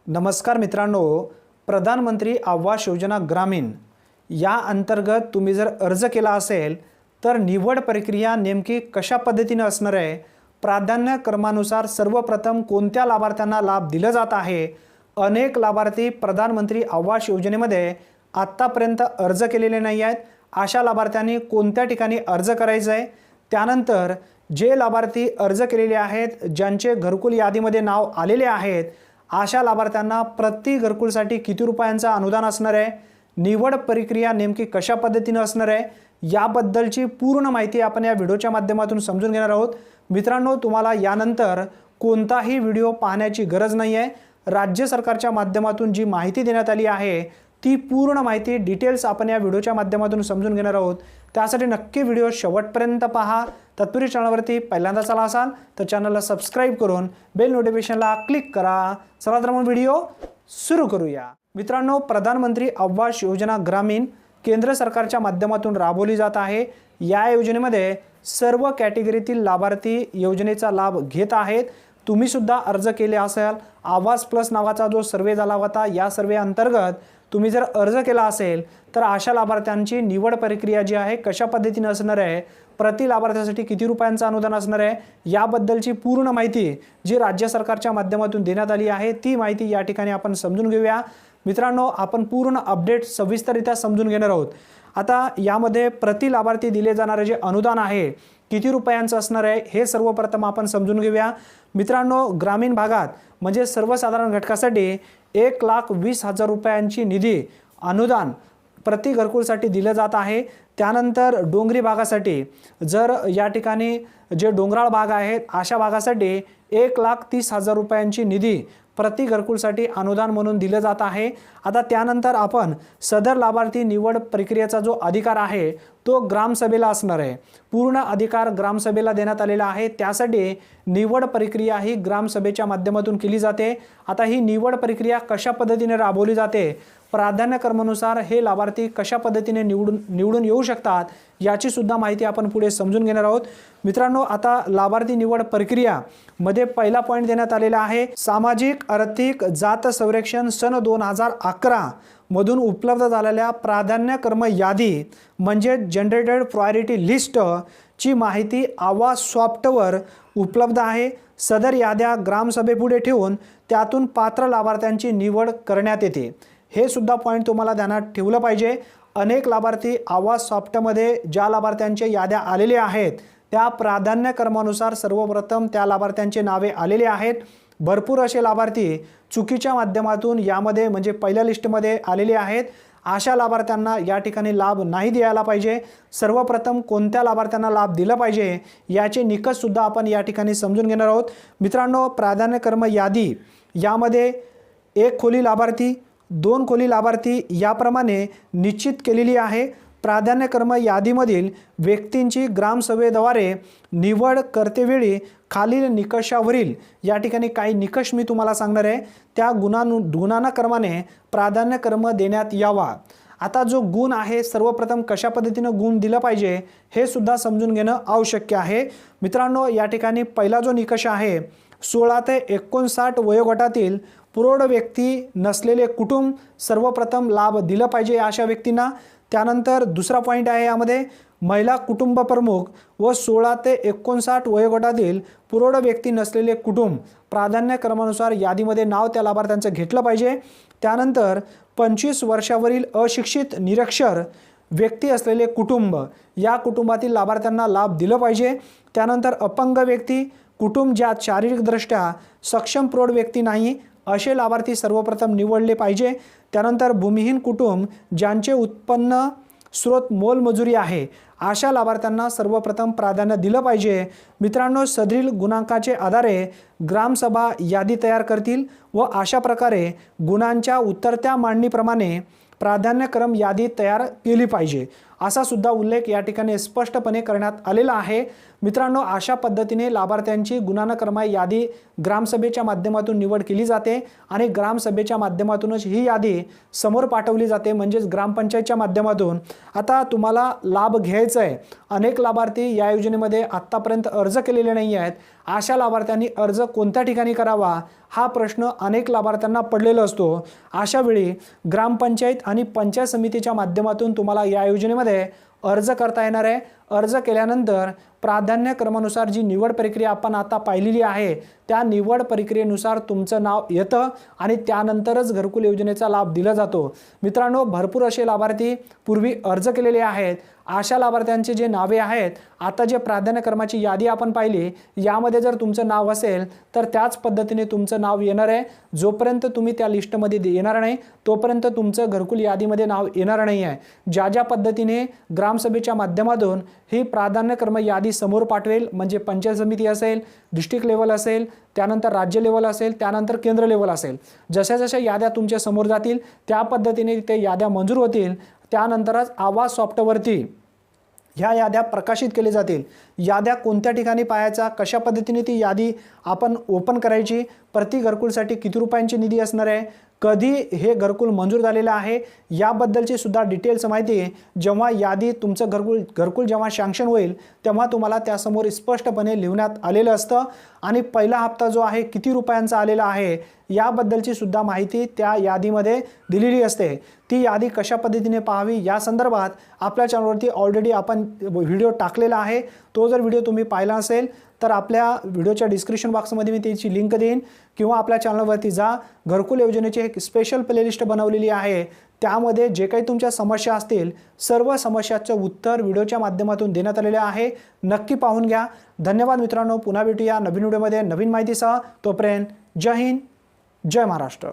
नमस्कार मित्रांनो, प्रधानमंत्री आवास योजना ग्रामीण या अंतर्गत तुम्ही जर अर्ज केला असेल तर निवड प्रक्रिया नेमकी कशा पद्धतीने असणार आहे, प्राधान्य क्रमानुसार सर्वप्रथम कोणत्या लाभार्थ्यांना लाभ दिला जात आहे, अनेक लाभार्थी प्रधानमंत्री आवास योजनेमध्ये आत्तापर्यंत अर्ज केलेले नाही आहेत, अशा लाभार्थ्यांनी कोणत्या ठिकाणी अर्ज करायचा आहे, त्यानंतर जे लाभार्थी अर्ज केलेले आहेत ज्यांचे घरकुल यादीमध्ये नाव आलेले आहेत अशा लाभार्थ्यांना प्रति घरकुलसाठी किती रुपयांचा अनुदान असणार आहे, निवड प्रक्रिया नेमकी कशा पद्धतीने असणार आहे याबद्दलची पूर्ण माहिती आपण या व्हिडिओच्या माध्यमातून समजून घेणार आहोत। मित्रांनो, तुम्हाला यानंतर कोणताही व्हिडिओ पाहण्याची गरज नाही आहे। राज्य सरकारच्या माध्यमातून जी माहिती देण्यात आली आहे ती पूर्ण माहिती डिटेल्स आपण या व्हिडिओच्या माध्यमातून समजून घेणार आहोत। त्यासाठी नक्की व्हिडिओ शेवटपर्यंत पहा। तत्पूर्वी चॅनलवरती पहिल्यांदाच आला असाल तर चॅनलला सबस्क्राइब करून बेल नोटिफिकेशनला क्लिक करा। चला तर मग व्हिडिओ सुरू करूया। मित्रांनो, प्रधानमंत्री आवास योजना ग्रामीण केंद्र सरकारच्या माध्यमातून राबवली जात आहे। या योजनेमध्ये सर्व कॅटेगरीतील लाभार्थी योजनेचा लाभ घेत आहेत। तुम्ही सुद्धा अर्ज केले असाल, आवास प्लस नावाचा जो सर्वे झाला होता या सर्वे अंतर्गत तुम्ही जर अर्ज केला असेल तर अशा लाभार्थ्यांची निवड प्रक्रिया जी आहे कशा पद्धतीने असणार आहे, प्रति लाभार्थ्यासाठी किती रुपयांचा अनुदान असणार आहे याबद्दलची पूर्ण माहिती जी राज्य सरकारच्या माध्यमातून देण्यात आली आहे ती माहिती या ठिकाणी आपण समजून घेऊया। मित्रांनो, आपण पूर्ण अपडेट सविस्तररित्या समजून घेणार आहोत। आता यामध्ये प्रति लाभार्थी दिले जाणारे जे अनुदान आहे किती रुपयांचं असणार आहे हे सर्वप्रथम आपण समजून घेऊया। मित्रांनो, ग्रामीण भागात म्हणजे सर्वसाधारण घटकासाठी 1,20,000 रुपयांची निधी अनुदान प्रति घरकुलसाठी दिलं जात आहे। त्यानंतर डोंगरी भागासाठी जर या ठिकाणी जे डोंगराळ भाग आहेत अशा भागासाठी 1,30,000 रुपयांची निधी प्रति घरकुलसाठी अनुदान म्हणून दिलं जात आहे। आता त्यानंतर आपण सदर लाभार्थी निवड प्रक्रियेचा जो अधिकार आहे तो ग्रामसभेला असणार आहे। पूर्ण अधिकार ग्रामसभेला देण्यात आलेला आहे। त्यासाठी निवड प्रक्रिया ही ग्रामसभेच्या माध्यमातून केली जाते। आता ही निवड प्रक्रिया कशा पद्धतीने राबवली जाते, प्राधान्यक्रमानुसार हे लाभार्थी कशा पद्धतीने निवडून येऊ शकतात याची सुद्धा माहिती आपण पुढे समजून घेणार आहोत। मित्रांनो, आता लाभार्थी निवड प्रक्रिया मध्ये पहिला पॉइंट देण्यात आलेला आहे, सामाजिक आर्थिक जात संरक्षण सन 2011 मधून उपलब्ध झालेल्या प्राधान्यक्रम यादी म्हणजे जनरेटेड प्रायोरिटी लिस्ट ची माहिती आवास सॉफ्टवर उपलब्ध आहे। सदर याद्या ग्रामसभेपुढे ठेवून त्यातून पात्र लाभार्थ्यांची निवड करण्यात येते। हे सुद्धा पॉइंट तुम्हाला ध्यानात ठेवलं पाहिजे। अनेक लाभार्थी आवास सॉफ्टमध्ये ज्या लाभार्थ्यांचे याद्या आलेले आहेत त्या प्राधान्यक्रमानुसार सर्वप्रथम त्या लाभार्थ्यांचे नावे आलेले आहेत। भरपूर असे लाभार्थी चुकीच्या माध्यमातून यामध्ये म्हणजे पहिल्या लिस्टमध्ये आलेले आहेत। अशा लाभार्थ्यांना या ठिकाणी लाभ नाही द्यायला पाहिजे। सर्वप्रथम कोणत्या लाभार्थ्यांना लाभ दिला पाहिजे याचे निकष सुद्धा आपण या ठिकाणी समजून घेणार आहोत। मित्रांनो, प्राधान्यक्रम यादी यामध्ये 1 खोली लाभार्थी, 2 खोली लाभार्थी याप्रमाणे निश्चित केलेली आहे। प्राधान्यक्रम यादीमधील व्यक्तींची ग्रामसभेद्वारे निवड करतेवेळी खालील निकषावरील या ठिकाणी काही निकष मी तुम्हाला सांगणार आहे, त्या गुणांक्रमाने प्राधान्यक्रम देण्यात यावा। आता जो गुण आहे सर्वप्रथम कशा पद्धतीने गुण दिला पाहिजे हे सुद्धा समजून घेणं आवश्यक आहे। मित्रांनो, या ठिकाणी पहिला जो निकष आहे 16 ते 59 वयोगटातील प्रौढ व्यक्ती नसलेले कुटुंब सर्वप्रथम लाभ दिला पाहिजे अशा व्यक्तींना। त्यानंतर दुसरा पॉइंट आहे यामध्ये महिला कुटुंब प्रमुख व 16 ते 59 वयोगटातील प्रौढ व्यक्ती नसलेले कुटुंब प्राधान्यक्रमानुसार यादीमध्ये नाव त्या लाभार्थ्यांचं घेतलं पाहिजे। त्यानंतर 25 वर्षावरील अशिक्षित निरक्षर व्यक्ती असलेले कुटुंब या कुटुंबातील लाभार्थ्यांना लाभ दिलं पाहिजे। त्यानंतर अपंग व्यक्ती, कुटुंब ज्यात शारीरिकदृष्ट्या सक्षम प्रौढ व्यक्ती नाही असे लाभार्थी सर्वप्रथम निवडले पाहिजे। त्यानंतर भूमिहीन कुटुंब ज्यांचे उत्पन्न स्रोत मोलमजुरी आहे अशा लाभार्थ्यांना सर्वप्रथम प्राधान्य दिलं पाहिजे। मित्रांनो, सदरील गुणांकाचे आधारे ग्रामसभा यादी तयार करतील व अशा प्रकारे गुणांच्या उतरत्या मांडणीप्रमाणे प्राधान्यक्रम यादी तयार केली पाहिजे। असा सुद्धा उल्लेख या ठिकाणी स्पष्टपणे करण्यात आलेला आहे। मित्रांनो, अशा पद्धतीने लाभार्थ्यांची गुणानुक्रमाने यादी ग्रामसभेच्या माध्यमातून निवड केली जाते आणि ग्रामसभेच्या माध्यमातूनच ही यादी समोर पाठवली जाते, म्हणजेच ग्रामपंचायतच्या माध्यमातून। आता तुम्हाला लाभ घ्यायचा आहे, अनेक लाभार्थी या योजनेमध्ये आत्तापर्यंत अर्ज केलेले नाही आहेत, अशा लाभार्थ्यांनी अर्ज कोणत्या ठिकाणी करावा हा प्रश्न अनेक लाभार्थ्यांना पडलेला असतो। अशा वेळी ग्रामपंचायत आणि पंचायत समितीच्या माध्यमातून तुम्हाला या योजनेमध्ये अर्ज करता येणार आहे। अर्ज केल्यानंतर प्राधान्यक्रमानुसार जी निवड प्रक्रिया आपण आता पाहिलेली आहे त्या निवड प्रक्रियेनुसार तुमचं नाव येतं आणि त्यानंतरच घरकुल योजनेचा लाभ दिला जातो। मित्रांनो, भरपूर असे लाभार्थी पूर्वी अर्ज केलेले आहेत, अशा लाभार्थ्यांचे जे नावे आहेत, आता जे प्राधान्यक्रमाची यादी आपण पाहिली यामध्ये जर तुमचं नाव असेल तर त्याच पद्धतीने तुमचं नाव येणार आहे। जोपर्यंत तुम्ही त्या लिस्टमध्ये येणार नाही तोपर्यंत तुमचं घरकुल यादीमध्ये नाव येणार नाही आहे। ज्या पद्धतीने ग्रामसभेच्या माध्यमातून ही प्राधान्यक्रम यादी समोर पाठवेल, म्हणजे पंचायत समिती असेल, डिस्ट्रिक्ट लेवल असेल, त्यानंतर राज्य लेवल असेल, त्यानंतर केंद्र लेवल असेल, जशा जशा याद्या तुमच्या समोर जातील त्या पद्धतीने ते याद्या मंजूर होतील। त्यानंतरच आवाज सॉफ्टवरती ह्या याद्या प्रकाशित केले जातील। याद्या कोणत्या ठिकाणी पाहायचा, कशा पद्धतीने ती यादी आपण ओपन करायची, प्रति घरकुलसाठी किती रुपयांची निधी असणार आहे, कधी हे घरकुल मंजूर झालेलं आहे याबद्दलची सुद्धा डिटेल्स माहिती जेव्हा यादी तुमचं घरकुल जेव्हा सँक्शन होईल तेव्हा तुम्हाला त्यासमोर स्पष्टपणे लिहिण्यात आलेलं असतं आणि पहिला हप्ता जो आहे किती रुपयांचा आलेला आहे याबद्दलची सुद्धा माहिती त्या यादीमध्ये दिलेली असते। ती यादी कशा पद्धतीने पाहावी या संदर्भात आपल्या चॅनलवरती ऑलरेडी आपण व्हिडिओ टाकलेला आहे। तो जर व्हिडिओ तुम्ही पाहिला असेल तर आपल्या व्हिडिओच्या डिस्क्रिप्शन बॉक्समध्ये मी त्याची लिंक देईन किंवा आपल्या चॅनलवरती जा। घरकुल योजनेची एक स्पेशल प्लेलिस्ट बनवलेली आहे, त्यामध्ये जे काही तुमच्या समस्या असतील सर्व समस्याचं उत्तर व्हिडिओच्या माध्यमातून देण्यात आलेले आहे। नक्की पाहून घ्या। धन्यवाद मित्रांनो, पुन्हा भेटूया नवीन व्हिडिओमध्ये नवीन माहितीसह। तोपर्यंत जय हिंद, जय महाराष्ट्र।